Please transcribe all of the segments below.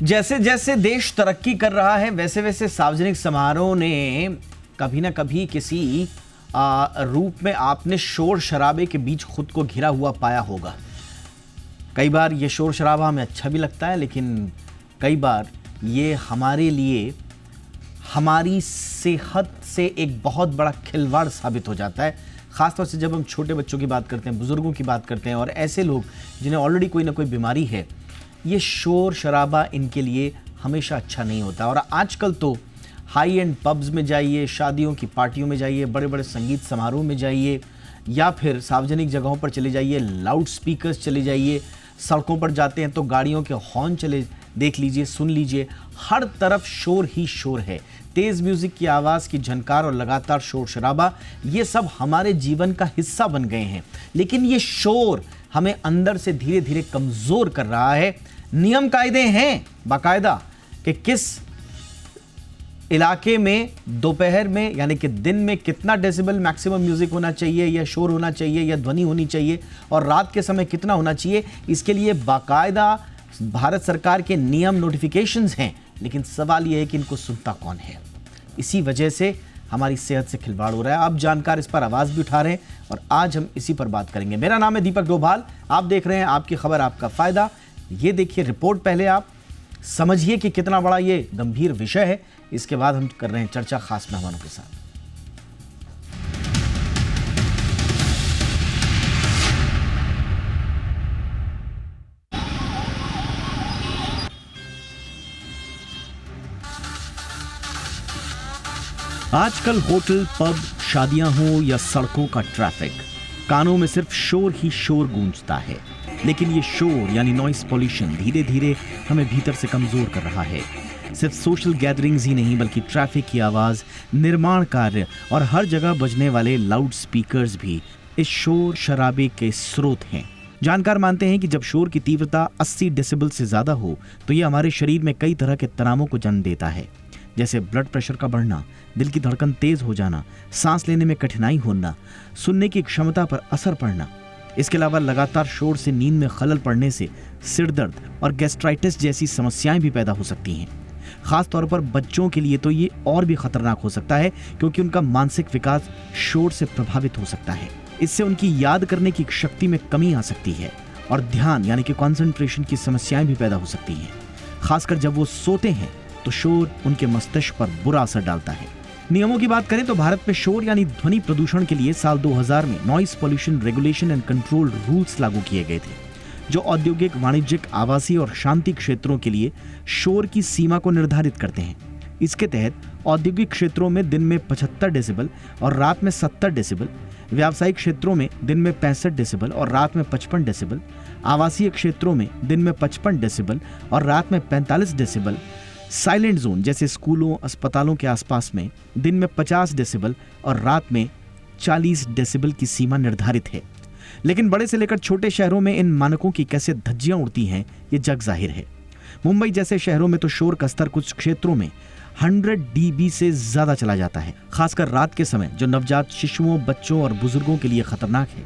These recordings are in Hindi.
जैसे जैसे देश तरक्की कर रहा है वैसे वैसे सार्वजनिक समारोह ने कभी ना कभी किसी रूप में आपने शोर शराबे के बीच खुद को घिरा हुआ पाया होगा। कई बार ये शोर शराबा हमें अच्छा भी लगता है, लेकिन कई बार ये हमारे लिए हमारी सेहत से एक बहुत बड़ा खिलवाड़ साबित हो जाता है। ख़ासतौर से जब हम छोटे बच्चों की बात करते हैं, बुज़ुर्गों की बात करते हैं और ऐसे लोग जिन्हें ऑलरेडी कोई ना कोई बीमारी है, ये शोर शराबा इनके लिए हमेशा अच्छा नहीं होता। और आजकल तो हाई एंड पब्स में जाइए, शादियों की पार्टियों में जाइए, बड़े बड़े संगीत समारोह में जाइए या फिर सार्वजनिक जगहों पर चले जाइए, लाउड स्पीकर्स चले जाइए, सड़कों पर जाते हैं तो गाड़ियों के हॉर्न चले देख लीजिए, सुन लीजिए, हर तरफ शोर ही शोर है। तेज़ म्यूज़िक की आवाज़ की झनकार और लगातार शोर शराबा, ये सब हमारे जीवन का हिस्सा बन गए हैं। लेकिन ये शोर हमें अंदर से धीरे धीरे कमज़ोर कर रहा है। नियम कायदे हैं बाकायदा कि किस इलाके में दोपहर में यानी कि दिन में कितना डेसिबल मैक्सिमम म्यूजिक होना चाहिए या शोर होना चाहिए या ध्वनि होनी चाहिए, और रात के समय कितना होना चाहिए। इसके लिए बाकायदा भारत सरकार के नियम, नोटिफिकेशंस हैं, लेकिन सवाल यह है कि इनको सुनता कौन है। इसी वजह से हमारी सेहत से खिलवाड़ हो रहा है। आप जानकार इस पर आवाज़ भी उठा रहे हैं और आज हम इसी पर बात करेंगे। मेरा नाम है दीपक डोभाल, आप देख रहे हैं आपकी खबर आपका फ़ायदा। ये देखिए रिपोर्ट, पहले आप समझिए कि कितना बड़ा ये गंभीर विषय है, इसके बाद हम कर रहे हैं चर्चा खास मेहमानों के साथ। आजकल होटल, पब, शादियां हो या सड़कों का ट्रैफिक, कानों में सिर्फ शोर ही शोर गूंजता है। लेकिन ये शोर यानी नॉइस पॉल्यूशन धीरे धीरे हमें भीतर से कमजोर कर रहा है। सिर्फ सोशल गैदरिंग्स ही नहीं, बल्कि ट्रैफिक की आवाज़, निर्माण कार्य और हर जगह बजने वाले लाउड स्पीकर्स भी इस शोर शराबे के स्रोत हैं। जानकार मानते हैं कि जब शोर की तीव्रता 80 डेसिबल से ज़्यादा हो तो ये हमारे शरीर में कई तरह के तनावों को जन्म देता है, जैसे ब्लड प्रेशर का बढ़ना, दिल की धड़कन तेज हो जाना, सांस लेने में कठिनाई होना, सुनने की क्षमता पर असर पड़ना। इसके अलावा लगातार शोर से नींद में खलल पड़ने से सिर दर्द और गैस्ट्राइटिस जैसी समस्याएं भी पैदा हो सकती हैं। खास तौर पर बच्चों के लिए तो ये और भी खतरनाक हो सकता है, क्योंकि उनका मानसिक विकास शोर से प्रभावित हो सकता है। इससे उनकी याद करने की शक्ति में कमी आ सकती है और ध्यान यानी कि कंसंट्रेशन की समस्याएं भी पैदा हो सकती हैं। खासकर जब वो सोते हैं तो शोर उनके मस्तिष्क पर बुरा असर डालता है। नियमों की बात करें तो भारत में शोर यानी ध्वनि प्रदूषण के लिए साल 2000 में noise pollution regulation and control rules लागू किए गए थे, जो औद्योगिक, वाणिज्यिक, आवासीय और शांति क्षेत्रों के लिए शोर की सीमा को निर्धारित करते हैं। इसके तहत औद्योगिक क्षेत्रों में दिन में 75 डेसिबल और रात में 70 डेसिबल, व्यावसायिक क्षेत्रों में दिन में 65 डेसिबल और रात में 55 डेसिबल, आवासीय क्षेत्रों में दिन में 55 डेसिबल और रात में 45 डेसिबल, साइलेंट जोन जैसे स्कूलों, अस्पतालों के आसपास में दिन में 50 डेसिबल और रात में 40 डेसिबल की सीमा निर्धारित है। लेकिन बड़े से लेकर छोटे शहरों में इन मानकों की कैसे धज्जियां उड़ती हैं, ये जग जाहिर है। मुंबई जैसे शहरों में तो शोर का स्तर कुछ क्षेत्रों में 100 dB से ज्यादा चला जाता है, खासकर रात के समय, जो नवजात शिशुओं, बच्चों और बुजुर्गों के लिए खतरनाक है।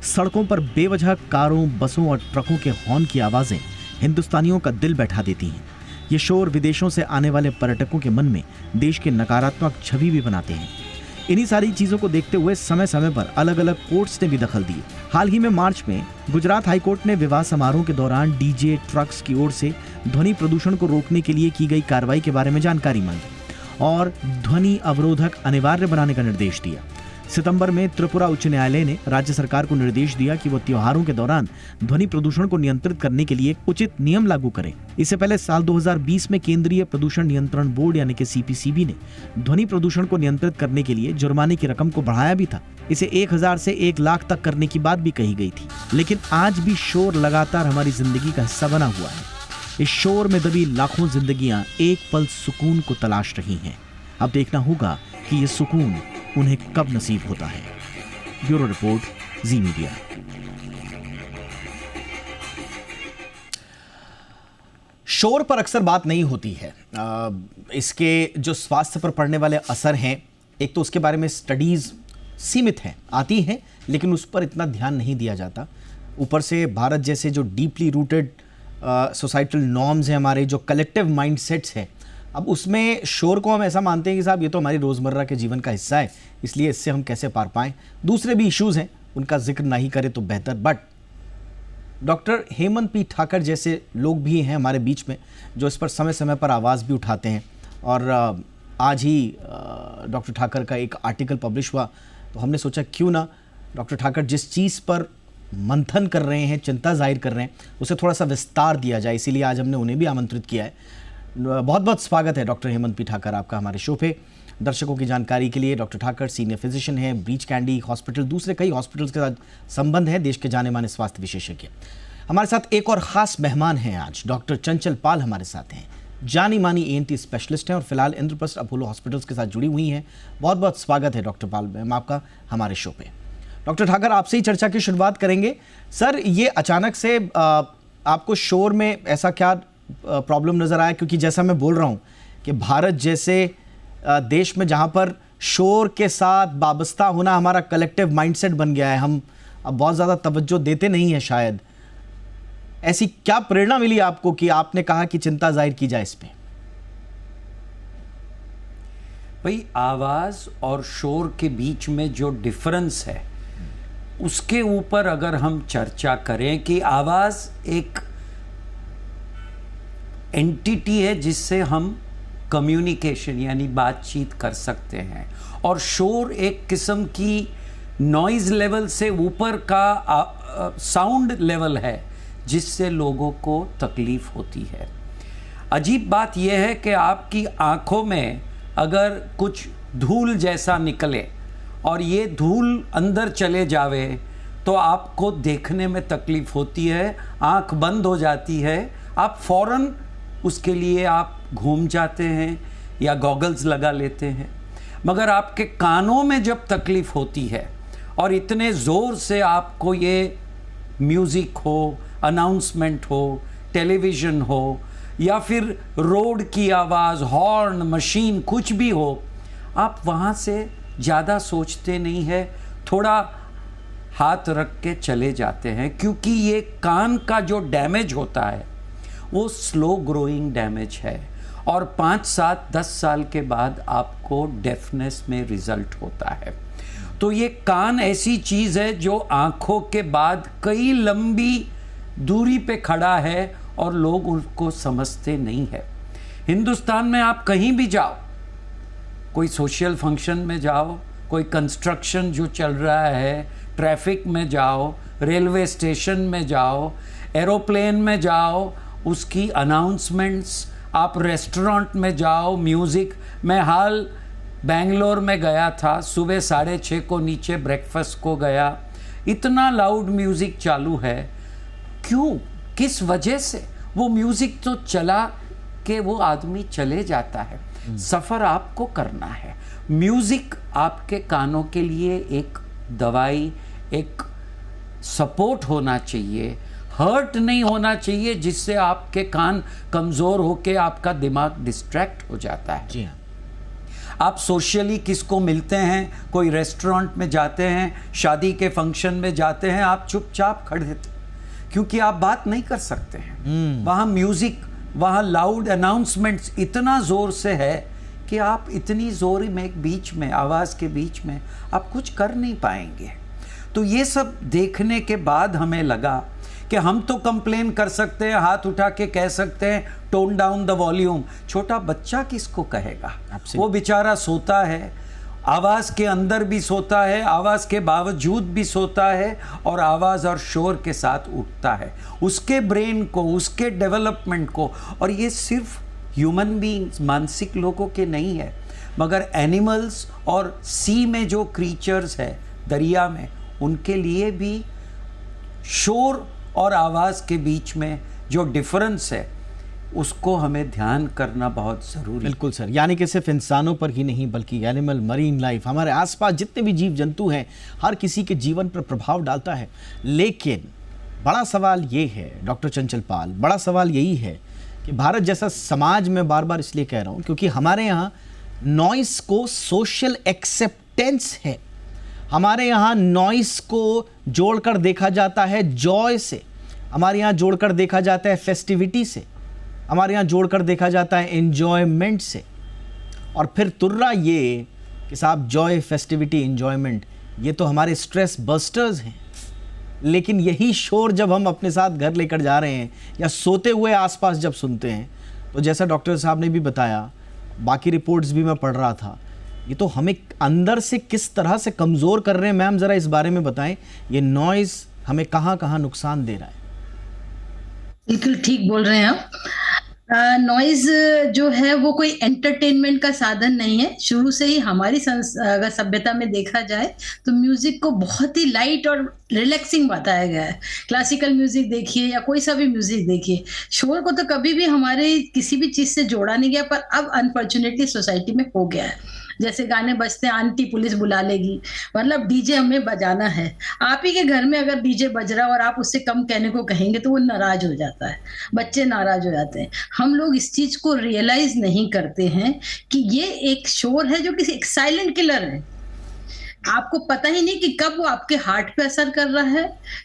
सड़कों पर बेवजह कारों, बसों और ट्रकों के हॉर्न की आवाजें हिंदुस्तानियों का दिल बैठा देती हैं। ये शोर विदेशों से आने वाले पर्यटकों के मन में देश की नकारात्मक छवि भी बनाते हैं। इन्हीं सारी चीजों को देखते हुए समय समय पर अलग अलग कोर्ट्स ने भी दखल दी। हाल ही में मार्च में गुजरात हाईकोर्ट ने विवाह समारोह के दौरान डीजे, ट्रक्स की ओर से ध्वनि प्रदूषण को रोकने के लिए की गई कार्रवाई के बारे में जानकारी मांगी और ध्वनि अवरोधक अनिवार्य बनाने का निर्देश दिया। सितंबर में त्रिपुरा उच्च न्यायालय ने राज्य सरकार को निर्देश दिया कि वो त्योहारों के दौरान ध्वनि प्रदूषण को नियंत्रित करने के लिए उचित नियम लागू करें। इससे पहले साल 2020 में केंद्रीय प्रदूषण नियंत्रण बोर्ड यानी कि सीपीसीबी ने ध्वनि प्रदूषण को नियंत्रित करने के लिए जुर्माने की रकम को बढ़ाया भी था। इसे 1000 से 1 लाख तक करने की बात भी कही गई थी। लेकिन आज भी शोर लगातार हमारी जिंदगी का हिस्सा बना हुआ है। इस शोर में दबी लाखों जिंदगियां एक पल सुकून को तलाश रही हैं। अब देखना होगा कि ये सुकून उन्हें कब नसीब होता है। ब्यूरो रिपोर्ट, जी मीडिया। शोर पर अक्सर बात नहीं होती है। इसके जो स्वास्थ्य पर पड़ने वाले असर हैं, एक तो उसके बारे में स्टडीज सीमित हैं, आती हैं, लेकिन उस पर इतना ध्यान नहीं दिया जाता। ऊपर से भारत जैसे जो डीपली रूटेड सोसाइटल नॉर्म्स हैं, हमारे जो कलेक्टिव माइंडसेट्स हैं, अब उसमें शोर को हम ऐसा मानते हैं कि साहब ये तो हमारी रोज़मर्रा के जीवन का हिस्सा है, इसलिए इससे हम कैसे पार पाएँ। दूसरे भी इश्यूज़ हैं, उनका जिक्र नहीं करें तो बेहतर। But doctor Hemant P Thakar जैसे लोग भी हैं हमारे बीच में जो इस पर समय समय पर आवाज़ भी उठाते हैं। और आज ही डॉक्टर ठाकर का एक आर्टिकल पब्लिश हुआ, तो हमने सोचा क्यों ना डॉक्टर ठाकर जिस चीज़ पर मंथन कर रहे हैं, चिंता जाहिर कर रहे हैं, उसे थोड़ा सा विस्तार दिया जाए, इसीलिए आज हमने उन्हें भी आमंत्रित किया है। बहुत बहुत स्वागत है डॉक्टर हेमंत पी ठाकर आपका हमारे शो पे। दर्शकों की जानकारी के लिए, डॉक्टर ठाकर सीनियर फिजिशियन है, ब्रीच कैंडी हॉस्पिटल, दूसरे कई हॉस्पिटल्स के साथ संबंध है, देश के जाने माने स्वास्थ्य विशेषज्ञ। हमारे साथ एक और ख़ास मेहमान हैं आज, डॉक्टर चंचल पाल हमारे साथ हैं, जानी मानी ENT स्पेशलिस्ट हैं और फिलहाल इंद्रप्रस्थ अपोलो हॉस्पिटल्स के साथ जुड़ी हुई हैं। बहुत बहुत स्वागत है डॉक्टर पाल मैम आपका हमारे शो पे। डॉक्टर ठाकर, आपसे ही चर्चा की शुरुआत करेंगे। सर, ये अचानक से आपको शोर में ऐसा क्या प्रॉब्लम नज़र आया? क्योंकि जैसा मैं बोल रहा हूँ कि भारत जैसे देश में जहाँ पर शोर के साथ वाबस्ता होना हमारा कलेक्टिव माइंडसेट बन गया है, हम अब बहुत ज़्यादा तवज्जो देते नहीं हैं शायद। ऐसी क्या प्रेरणा मिली आपको कि आपने कहा कि चिंता जाहिर की जाए इस पे? भाई, आवाज़ और शोर के बीच में जो डिफरेंस है उसके ऊपर अगर हम चर्चा करें कि आवाज़ एक एंटिटी है जिससे हम कम्युनिकेशन यानी बातचीत कर सकते हैं, और शोर एक किस्म की नॉइज़ लेवल से ऊपर का साउंड लेवल है जिससे लोगों को तकलीफ होती है। अजीब बात यह है कि आपकी आँखों में अगर कुछ धूल जैसा निकले और ये धूल अंदर चले जावे तो आपको देखने में तकलीफ होती है, आँख बंद हो जाती है, आप फ़ौरन उसके लिए आप घूम जाते हैं या गॉगल्स लगा लेते हैं। मगर आपके कानों में जब तकलीफ होती है और इतने ज़ोर से आपको ये म्यूज़िक हो, अनाउंसमेंट हो, टेलीविज़न हो या फिर रोड की आवाज़, हॉर्न, मशीन, कुछ भी हो, आप वहाँ से ज़्यादा सोचते नहीं है, थोड़ा हाथ रख के चले जाते हैं, क्योंकि ये कान का जो डैमेज होता है वो स्लो ग्रोइंग डैमेज है और 5, 7, 10 साल के बाद आपको डेफनेस में रिजल्ट होता है। तो ये कान ऐसी चीज़ है जो आँखों के बाद कई लंबी दूरी पे खड़ा है और लोग उसको समझते नहीं है। हिंदुस्तान में आप कहीं भी जाओ, कोई सोशल फंक्शन में जाओ, कोई कंस्ट्रक्शन जो चल रहा है, ट्रैफिक में जाओ, रेलवे स्टेशन में जाओ, एरोप्लेन में जाओ, उसकी अनाउंसमेंट्स, आप रेस्टोरेंट में जाओ, म्यूज़िक। मैं हाल बेंगलोर में गया था, सुबह 6:30 को नीचे ब्रेकफास्ट को गया, इतना लाउड म्यूज़िक चालू है। क्यों, किस वजह से? वो म्यूज़िक तो चला के वो आदमी चले जाता है। सफ़र आपको करना है। म्यूज़िक आपके कानों के लिए एक दवाई, एक सपोर्ट होना चाहिए, हर्ट नहीं होना चाहिए जिससे आपके कान कमज़ोर होके आपका दिमाग डिस्ट्रैक्ट हो जाता है। जी हाँ। आप सोशली किसको मिलते हैं, कोई रेस्टोरेंट में जाते हैं, शादी के फंक्शन में जाते हैं, आप चुपचाप खड़े थे क्योंकि आप बात नहीं कर सकते हैं। वहाँ म्यूज़िक, वहाँ लाउड अनाउंसमेंट्स इतना ज़ोर से है कि आप इतनी ज़ोर में बीच में, आवाज़ के बीच में आप कुछ कर नहीं पाएंगे। तो ये सब देखने के बाद हमें लगा कि हम तो कंप्लेन कर सकते हैं, हाथ उठा के कह सकते हैं टोन डाउन द वॉल्यूम, छोटा बच्चा किसको कहेगा? वो बेचारा सोता है, आवाज़ के अंदर भी सोता है, आवाज़ के बावजूद भी सोता है और आवाज़ और शोर के साथ उठता है। उसके ब्रेन को, उसके डेवलपमेंट को, और ये सिर्फ ह्यूमन बीइंग्स, मानसिक लोगों के नहीं है, मगर एनिमल्स और सी में जो क्रीचर्स है, दरिया में, उनके लिए भी शोर और आवाज़ के बीच में जो डिफरेंस है उसको हमें ध्यान करना बहुत ज़रूरी है। बिल्कुल सर, यानी कि सिर्फ इंसानों पर ही नहीं बल्कि एनिमल, मरीन लाइफ, हमारे आसपास जितने भी जीव जंतु हैं, हर किसी के जीवन पर प्रभाव डालता है। लेकिन बड़ा सवाल ये है डॉक्टर चंचल पाल, बड़ा सवाल यही है कि भारत जैसा समाज, में बार बार इसलिए कह रहा हूँ क्योंकि हमारे यहाँ नॉइस को सोशल एक्सेप्टेंस है, हमारे यहाँ नॉइस को जोड़कर देखा जाता है जॉय से। हमारे यहाँ जोड़कर देखा जाता है फेस्टिविटी से, हमारे यहाँ जोड़कर देखा जाता है एन्जॉयमेंट से। और फिर तुर्रा ये कि साहब जॉय, फेस्टिविटी, एन्जॉयमेंट, ये तो हमारे स्ट्रेस बस्टर्स हैं। लेकिन यही शोर जब हम अपने साथ घर लेकर जा रहे हैं या सोते हुए आसपास जब सुनते हैं, तो जैसा डॉक्टर साहब ने भी बताया, बाकी रिपोर्ट्स भी मैं पढ़ रहा था, ये तो हमें अंदर से किस तरह से कमज़ोर कर रहे हैं। मैम ज़रा इस बारे में बताएं, ये नॉइज़ हमें कहाँ कहाँ नुकसान दे रहा है? बिल्कुल ठीक बोल रहे हैं आप। नॉइज जो है वो कोई एंटरटेनमेंट का साधन नहीं है। शुरू से ही हमारी अगर सभ्यता में देखा जाए तो म्यूजिक को बहुत ही लाइट और रिलैक्सिंग बताया गया है। क्लासिकल म्यूजिक देखिए या कोई सा भी म्यूजिक देखिए, शोर को तो कभी भी हमारे किसी भी चीज से जोड़ा नहीं गया, पर अब अनफॉर्चुनेटली सोसाइटी में हो गया है। जैसे गाने बजते हैं, आंटी पुलिस बुला लेगी, मतलब डीजे हमें बजाना है। आप ही के घर में अगर डीजे बज रहा है और आप उससे कम कहने को कहेंगे तो वो नाराज हो जाता है, बच्चे नाराज हो जाते हैं। हम लोग इस चीज को रियलाइज नहीं करते हैं कि ये एक शोर है जो किसी एक साइलेंट किलर है। आपको पता ही नहीं कि कब वो आपके हार्ट पे असर कर रहा है,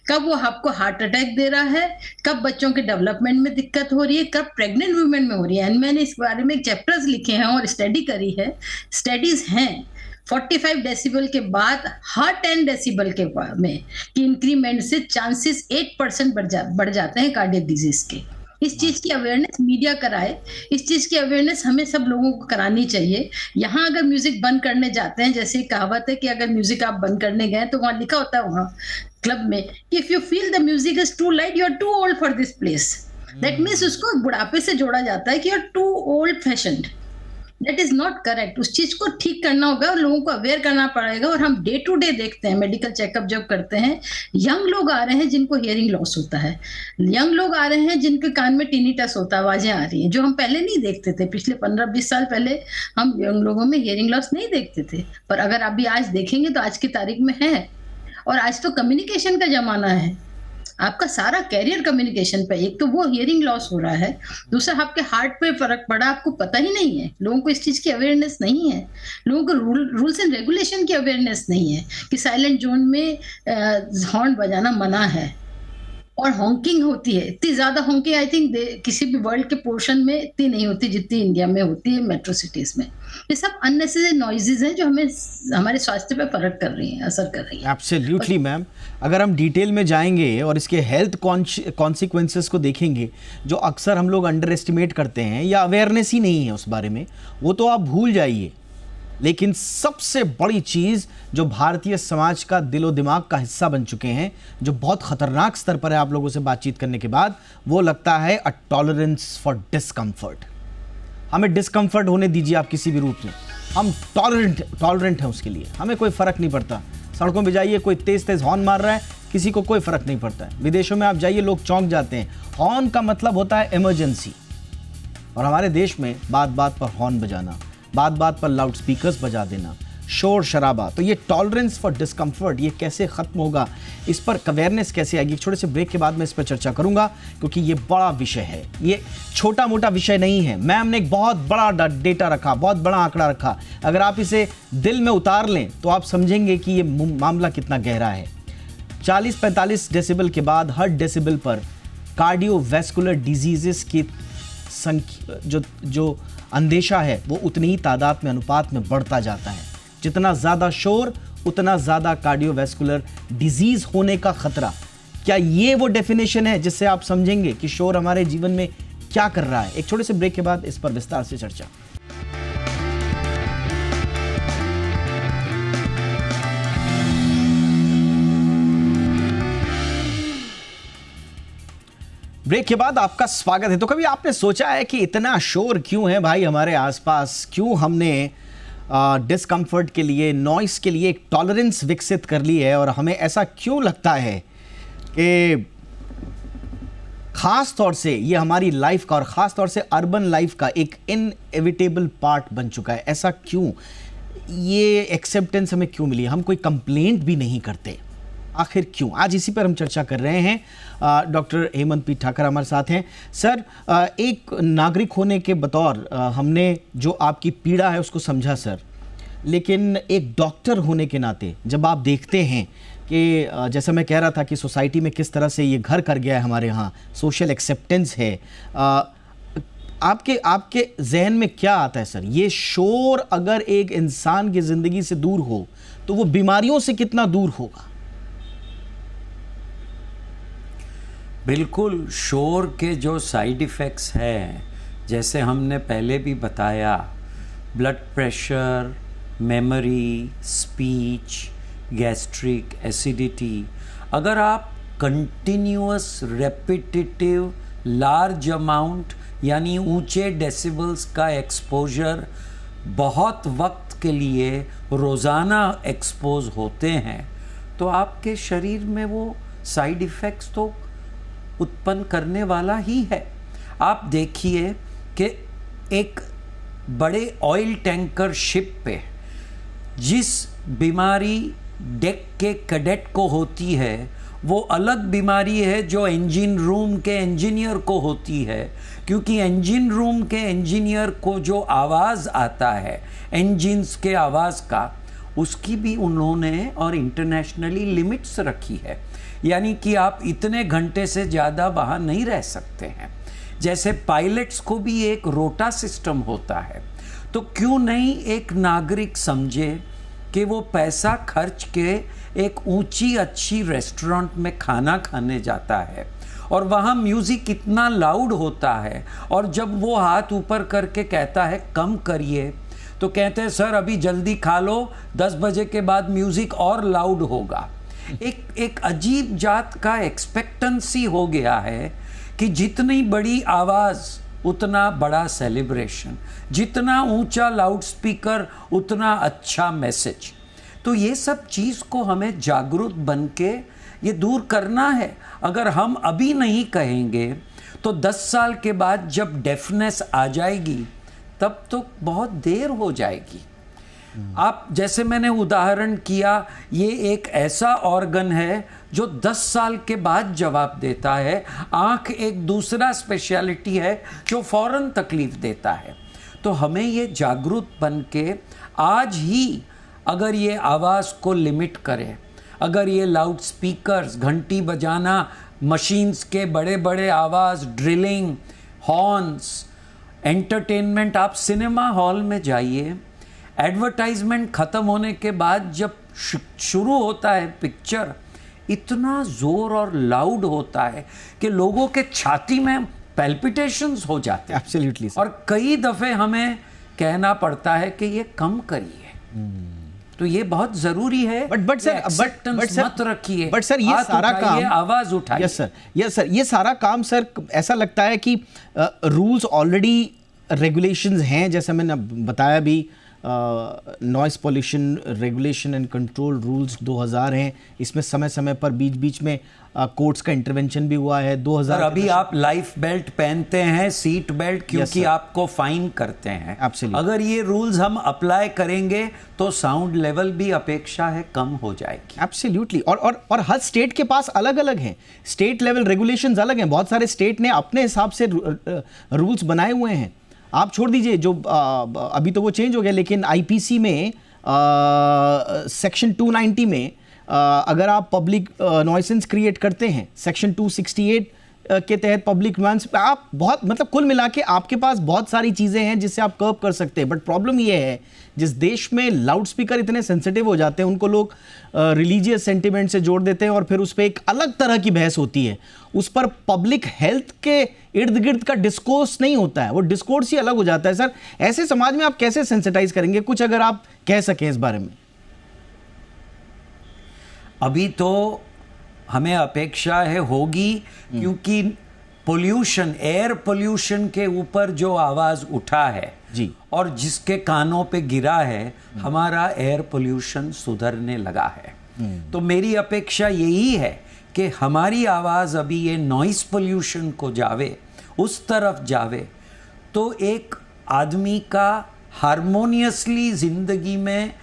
कब वो आपको हार्ट अटैक दे रहा है, कब बच्चों के डेवलपमेंट में दिक्कत हो रही है, कब प्रेग्नेंट वुमेन में हो रही है। एंड मैंने इस बारे में चैप्टर्स लिखे हैं और स्टडी करी है, स्टडीज हैं 45 डेसिबल के बाद हर 10 डेसिबल के में कि इंक्रीमेंट से चांसेस 8% बढ़ जाते हैं कार्डियक डिजीज के। इस चीज की अवेयरनेस मीडिया कराए, इस चीज की अवेयरनेस हमें सब लोगों को करानी चाहिए। यहाँ अगर म्यूजिक बंद करने जाते हैं, जैसे कहावत है कि अगर म्यूजिक आप बंद करने गए तो वहां लिखा होता है वहां क्लब में कि if you feel the music is too light, you are too old for this place. That means उसको बुढ़ापे से जोड़ा जाता है कि you are too old fashioned. That is not correct. उस चीज को ठीक करना होगा और लोगों को अवेयर करना पड़ेगा। और हम डे टू डे देखते हैं, मेडिकल चेकअप जब करते हैं, यंग लोग आ रहे हैं जिनको हियरिंग लॉस होता है, यंग लोग आ रहे हैं जिनके कान में टिनिटस होता है, आवाजें आ रही हैं जो हम पहले नहीं देखते थे। पिछले 15-20 साल पहले हम यंग लोगों में हियरिंग लॉस नहीं देखते थे, पर अगर अभी आज देखेंगे तो आज की तारीख में है। और आज तो कम्युनिकेशन का जमाना है, आपका सारा कैरियर कम्युनिकेशन पे। एक तो वो हियरिंग लॉस हो रहा है, दूसरा आपके हार्ट पे फर्क पड़ा, आपको पता ही नहीं है। लोगों को इस चीज की अवेयरनेस नहीं है, लोगों को रूल्स एंड रेगुलेशन की अवेयरनेस नहीं है कि साइलेंट जोन में हॉर्न बजाना मना है और हॉन्किंग होती है। इतनी ज्यादा हॉन्किंग आई थिंक किसी भी वर्ल्ड के पोर्शन में इतनी नहीं होती जितनी इंडिया में होती है मेट्रो सिटीज में। ये सब अननेसेसरी नॉइजेज हैं जो हमें हमारे स्वास्थ्य पे फर्क कर रही हैं, असर कर रही हैं। एब्सोल्युटली मैम, अगर हम डिटेल में जाएंगे और इसके हेल्थ कॉन्सिक्वेंसेस को देखेंगे जो अक्सर हम लोग अंडर एस्टिमेट करते हैं या अवेयरनेस ही नहीं है उस बारे में, वो तो आप भूल जाइए। लेकिन सबसे बड़ी चीज़ जो भारतीय समाज का दिलो दिमाग का हिस्सा बन चुके हैं, जो बहुत ख़तरनाक स्तर पर है आप लोगों से बातचीत करने के बाद, वो लगता है अ टॉलरेंस फॉर डिस्कम्फर्ट। हमें डिस्कम्फर्ट होने दीजिए आप किसी भी रूप में, हम टॉलरेंट हैं उसके लिए, हमें कोई फ़र्क नहीं पड़ता। सड़कों पे जाइए, कोई तेज़ तेज़ हॉर्न मार रहा है, किसी को कोई फ़र्क नहीं पड़ता है। विदेशों में आप जाइए, लोग चौंक जाते हैं। हॉर्न का मतलब होता है इमरजेंसी, और हमारे देश में बात बात पर हॉर्न बजाना, बात बात पर लाउड स्पीकर्स बजा देना, शोर शराबा। तो ये टॉलरेंस फॉर डिस्कम्फर्ट ये कैसे ख़त्म होगा, इस पर अवेयरनेस कैसे आएगी? छोटे से ब्रेक के बाद मैं इस पर चर्चा करूंगा, क्योंकि ये बड़ा विषय है, ये छोटा मोटा विषय नहीं है। मैम ने एक बहुत बड़ा डेटा रखा, बहुत बड़ा आंकड़ा रखा। अगर आप इसे दिल में उतार लें तो आप समझेंगे कि ये मामला कितना गहरा है। 40-45 डेसिबल के बाद हर डेसिबल पर कार्डियोवैस्कुलर डिजीजेस की संख्या जो अंदेशा है वो उतनी ही तादाद में, अनुपात में बढ़ता जाता है। जितना ज़्यादा शोर उतना ज़्यादा कार्डियोवैस्कुलर डिजीज़ होने का खतरा। क्या ये वो डेफिनेशन है जिससे आप समझेंगे कि शोर हमारे जीवन में क्या कर रहा है? एक छोटे से ब्रेक के बाद इस पर विस्तार से चर्चा। ब्रेक के बाद आपका स्वागत है। तो कभी आपने सोचा है कि इतना शोर क्यों है भाई हमारे आसपास? क्यों हमने डिस्कम्फर्ट के लिए, नॉइस के लिए एक टॉलरेंस विकसित कर ली है? और हमें ऐसा क्यों लगता है कि ख़ास तौर से ये हमारी लाइफ का और ख़ास तौर से अर्बन लाइफ का एक इनएविटेबल पार्ट बन चुका है? ऐसा क्यों? ये एक्सेप्टेंस हमें क्यों मिली? हम कोई कंप्लेंट भी नहीं करते, आखिर क्यों? आज इसी पर हम चर्चा कर रहे हैं। डॉक्टर हेमंत पी ठाकर हमारे साथ हैं। सर, एक नागरिक होने के बतौर हमने जो आपकी पीड़ा है उसको समझा सर, लेकिन एक डॉक्टर होने के नाते जब आप देखते हैं कि जैसा मैं कह रहा था कि सोसाइटी में किस तरह से ये घर कर गया है, हमारे यहाँ सोशल एक्सेप्टेंस है, आपके जहन में क्या आता है सर? ये शोर अगर एक इंसान की ज़िंदगी से दूर हो तो वो बीमारियों से कितना दूर होगा? बिल्कुल, शोर के जो साइड इफ़ेक्ट्स हैं, जैसे हमने पहले भी बताया, blood pressure, memory, speech, gastric, acidity, अगर आप कंटिन्यूअस रेपिटेटिव लार्ज अमाउंट यानी ऊंचे डेसिबल्स का एक्सपोजर बहुत वक्त के लिए रोज़ाना एक्सपोज होते हैं तो आपके शरीर में वो साइड इफ़ेक्ट्स तो उत्पन्न करने वाला ही है। आप देखिए कि एक बड़े ऑयल टैंकर शिप पे जिस बीमारी डेक के कैडेट को होती है वो अलग बीमारी है जो इंजन रूम के इंजीनियर को होती है, क्योंकि इंजन रूम के इंजीनियर को जो आवाज़ आता है इंजन्स के आवाज़ का, उसकी भी उन्होंने और इंटरनेशनली लिमिट्स रखी है, यानी कि आप इतने घंटे से ज़्यादा वहाँ नहीं रह सकते हैं। जैसे पायलट्स को भी एक रोटा सिस्टम होता है, तो क्यों नहीं एक नागरिक समझे कि वो पैसा खर्च के एक ऊंची अच्छी रेस्टोरेंट में खाना खाने जाता है और वहाँ म्यूज़िक इतना लाउड होता है और जब वो हाथ ऊपर करके कहता है कम करिए तो कहते हैं सर अभी जल्दी खा लो, 10 बजे के बाद म्यूज़िक और लाउड होगा। एक अजीब जात का एक्सपेक्टेंसी हो गया है कि जितनी बड़ी आवाज़ उतना बड़ा सेलिब्रेशन, जितना ऊंचा लाउड स्पीकर उतना अच्छा मैसेज। तो ये सब चीज़ को हमें जागरूक बन के ये दूर करना है। अगर हम अभी नहीं कहेंगे तो 10 साल के बाद जब डेफनेस आ जाएगी तब तो बहुत देर हो जाएगी। आप जैसे मैंने उदाहरण किया, ये एक ऐसा ऑर्गन है जो 10 साल के बाद जवाब देता है। आँख एक दूसरा स्पेशलिटी है जो फौरन तकलीफ देता है। तो हमें ये जागरूक बन के आज ही अगर ये आवाज़ को लिमिट करें, अगर ये लाउड स्पीकर्स, घंटी बजाना, मशीन्स के बड़े बड़े आवाज़, ड्रिलिंग, हॉर्न्स, एंटरटेनमेंट, आप सिनेमा हॉल में जाइए, एडवर्टाइजमेंट ख़त्म होने के बाद जब शुरू होता है पिक्चर, इतना ज़ोर और लाउड होता है कि लोगों के छाती में पैल्पिटेशंस हो जाते हैं। एब्सोल्युटली। और कई दफ़े हमें कहना पड़ता है कि ये कम करिए। तो ये बहुत ज़रूरी है। बट सर मत रखिए, बट सर ये सारा काम, आवाज़ उठाइए। यस सर ये सारा काम सर ऐसा लगता है कि रूल्स ऑलरेडी रेगुलेशंस हैं, जैसे मैंने बताया भी, noise pollution regulation and control rules 2000 हैं। इसमें समय समय पर बीच बीच में कोर्ट्स का इंटरवेंशन भी हुआ है। 2000 अभी आप लाइफ बेल्ट पहनते हैं, सीट बेल्ट, क्योंकि आपको फाइन करते हैं। Absolutely. अगर ये रूल्स हम अप्लाई करेंगे तो साउंड लेवल भी अपेक्षा है कम हो जाएगी। एब्सोल्युटली। और हर स्टेट के पास अलग अलग हैं, स्टेट लेवल रेगुलेशंस अलग हैं। बहुत सारे स्टेट ने अपने हिसाब से रूल्स बनाए हुए हैं। आप छोड़ दीजिए जो अभी तो वो चेंज हो गया, लेकिन आईपीसी में सेक्शन 290 में अगर आप पब्लिक नॉइसेंस क्रिएट करते हैं, सेक्शन 268 के तहत पब्लिक नॉइस, आप बहुत मतलब कुल मिला के आपके पास बहुत सारी चीज़ें हैं जिससे आप कर्व कर सकते हैं। बट प्रॉब्लम ये है, जिस देश में लाउड स्पीकर इतने सेंसिटिव हो जाते हैं, उनको लोग रिलीजियस सेंटिमेंट से जोड़ देते हैं और फिर उस पर एक अलग तरह की बहस होती है। उस पर पब्लिक हेल्थ के इर्द गिर्द का डिस्कोर्स नहीं होता है, वो डिस्कोर्स ही अलग हो जाता है। सर ऐसे समाज में आप कैसे सेंसिटाइज करेंगे? कुछ अगर आप कह सकें इस बारे में। अभी तो हमें अपेक्षा है होगी, क्योंकि पोल्यूशन, एयर पोल्यूशन के ऊपर जो आवाज़ उठा है जी, और जिसके कानों पे गिरा है, हमारा एयर पोल्यूशन सुधरने लगा है। तो मेरी अपेक्षा यही है कि हमारी आवाज़ अभी ये नॉइस पोल्यूशन को जावे, उस तरफ जावे, तो एक आदमी का हारमोनियसली ज़िंदगी में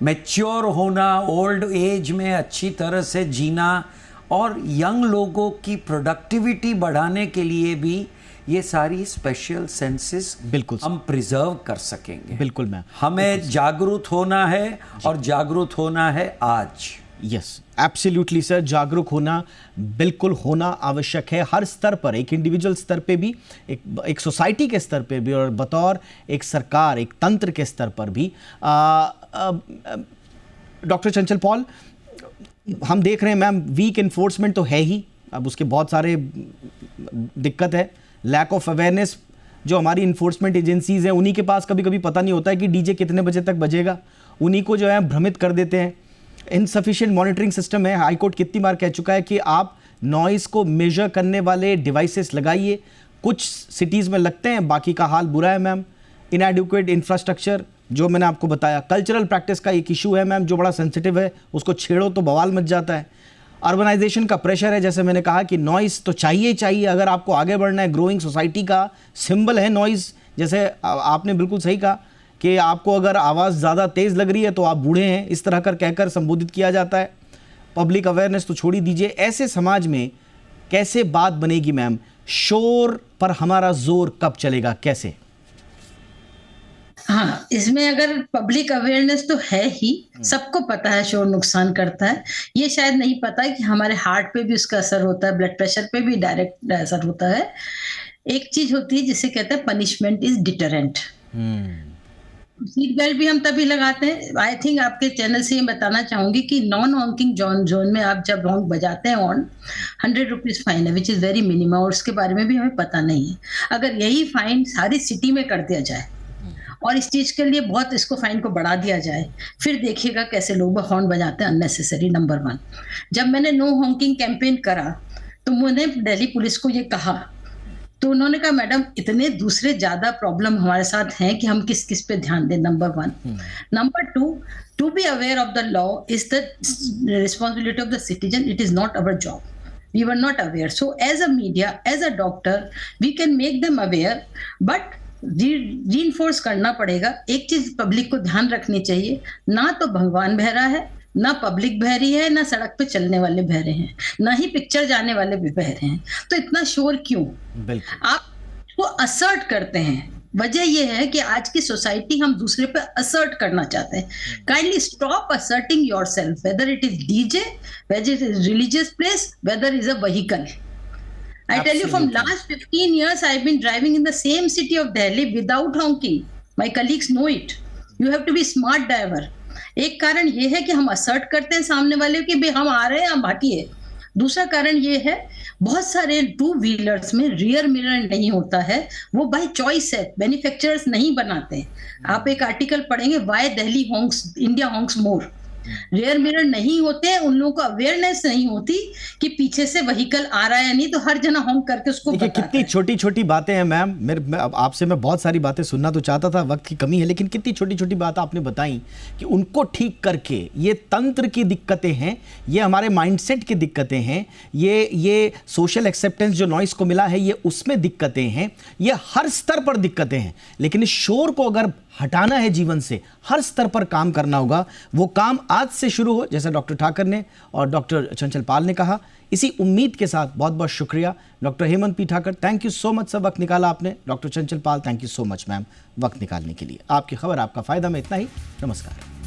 मैच्योर होना, ओल्ड एज में अच्छी तरह से जीना और यंग लोगों की प्रोडक्टिविटी बढ़ाने के लिए भी ये सारी स्पेशल सेंसेस बिल्कुल हम प्रिजर्व कर सकेंगे। बिल्कुल मैम, हमें जागरूक होना है और जागरूक होना है आज। यस एब्सोल्युटली सर, जागरूक होना बिल्कुल होना आवश्यक है हर स्तर पर, एक इंडिविजुअल स्तर पे भी, एक सोसाइटी के स्तर पे भी, और बतौर एक सरकार, एक तंत्र के स्तर पर भी। डॉक्टर चंचल पॉल, हम देख रहे हैं मैम वीक इन्फोर्समेंट तो है ही, अब उसके बहुत सारे दिक्कत है, लैक ऑफ अवेयरनेस। जो हमारी इन्फोर्समेंट एजेंसीज हैं उन्हीं के पास कभी कभी पता नहीं होता है कि डीजे कितने बजे तक बजेगा, उन्हीं को जो है भ्रमित कर देते हैं। इनसफिशिएंट मॉनिटरिंग सिस्टम है, हाई कोर्ट कितनी बार कह चुका है कि आप नॉइज़ को मेजर करने वाले डिवाइसेस लगाइए, कुछ सिटीज़ में लगते हैं, बाकी का हाल बुरा है मैम। इनएडिक्वेट इंफ्रास्ट्रक्चर, जो मैंने आपको बताया, कल्चरल प्रैक्टिस का एक इशू है मैम जो बड़ा सेंसिटिव है, उसको छेड़ो तो बवाल मच जाता है। अर्बनाइजेशन का प्रेशर है, जैसे मैंने कहा कि नॉइज़ तो चाहिए चाहिए अगर आपको आगे बढ़ना है, ग्रोइंग सोसाइटी का सिंबल है नॉइज़। जैसे आपने बिल्कुल सही कहा कि आपको अगर आवाज़ ज़्यादा तेज़ लग रही है तो आप बूढ़े हैं, इस तरह कर कहकर संबोधित किया जाता है। पब्लिक अवेयरनेस तो छोड़ ही दीजिए, ऐसे समाज में कैसे बात बनेगी मैम? शोर पर हमारा जोर कब चलेगा, कैसे? हाँ, इसमें अगर पब्लिक अवेयरनेस तो है ही, सबको पता है शोर नुकसान करता है। ये शायद नहीं पता है कि हमारे हार्ट पे भी उसका असर होता है, ब्लड प्रेशर पे भी डायरेक्ट असर होता है। एक चीज होती है जिसे कहते हैं punishment is deterrent. Seat belt भी हम तभी लगाते हैं, आई थिंक आपके चैनल से ये बताना चाहूंगी कि नॉन हॉन्किंग जोन में आप जब हॉन्क बजाते हैं ऑन 100 रुपीज फाइन है, विच इज वेरी मिनिमम, और उसके बारे में भी हमें पता नहीं है। अगर यही फाइन सारी सिटी में कर दिया जाए और इस चीज के लिए बहुत इसको फाइन को बढ़ा दिया जाए, फिर देखिएगा कैसे लोग हॉर्न बजाते हैं अननेसेसरी। नंबर 1, जब मैंने नो हॉन्किंग कैंपेन करा तो मैंने दिल्ली पुलिस को ये कहा, तो उन्होंने कहा मैडम इतने दूसरे ज्यादा प्रॉब्लम हमारे साथ हैं कि हम किस किस पे ध्यान दें। Number 1। Number 2, to be aware of the law is the responsibility of the citizen, it is not our job, we were not aware. So as a media, as a doctor, we can make them aware, but reinforce करना पड़ेगा। एक चीज पब्लिक को ध्यान रखनी चाहिए, ना तो भगवान बहरा है, ना पब्लिक बहरी है, ना सड़क पे चलने वाले बहरे हैं, ना ही पिक्चर जाने वाले भी बहरे हैं। तो इतना शोर क्यों? आप वो असर्ट करते हैं। वजह यह है कि आज की सोसाइटी हम दूसरे पे असर्ट करना चाहते हैं। Kindly stop asserting yourself, whether it is DJ, whether it is religious place, whether is a vehicle. I tell you, from last 15 years, I've been driving in the same city of Delhi without honking. My colleagues know it. You have to be smart driver. एक कारण ये है कि हम असर्ट करते हैं सामने वाले कि भाई हम आ रहे हैं, हम हटिए। दूसरा कारण ये है, बहुत सारे 2 व्हीलर्स में रियर मिरर नहीं होता है, वो बाय चॉइस है, मैन्युफैक्चरर्स नहीं बनाते। आप एक आर्टिकल पढ़ेंगे, why Delhi honks, India honks more. Rear mirror नहीं होते हैं, उन लोगों को अवेयरनेस नहीं होती कि पीछे से व्हीकल आ रहा है या नहीं, तो हर जना हॉन्क करके उसको बताता है। कितनी छोटी छोटी बातें हैं मैम। मेरे आपसे मैं बहुत सारी बातें सुनना तो चाहता था, वक्त की कमी है, लेकिन कितनी छोटी छोटी बात आपने बताई कि उनको ठीक करके, ये तंत्र की दिक्कतें हैं, ये हमारे माइंडसेट की दिक्कतें हैं, ये सोशल एक्सेप्टेंस जो नॉइस को मिला है, ये उसमें दिक्कतें हैं, ये हर स्तर पर दिक्कतें हैं। लेकिन इस शोर को अगर हटाना है जीवन से, हर स्तर पर काम करना होगा। वो काम आज से शुरू हो, जैसे डॉक्टर ठाकर ने और डॉक्टर चंचल पाल ने कहा। इसी उम्मीद के साथ बहुत बहुत शुक्रिया doctor Hemant P Thakar, thank you so much sir, वक्त निकाला आपने। Doctor Chanchal Pal, thank you so much ma'am, वक्त निकालने के लिए। आपकी खबर, आपका फायदा में इतना ही। नमस्कार।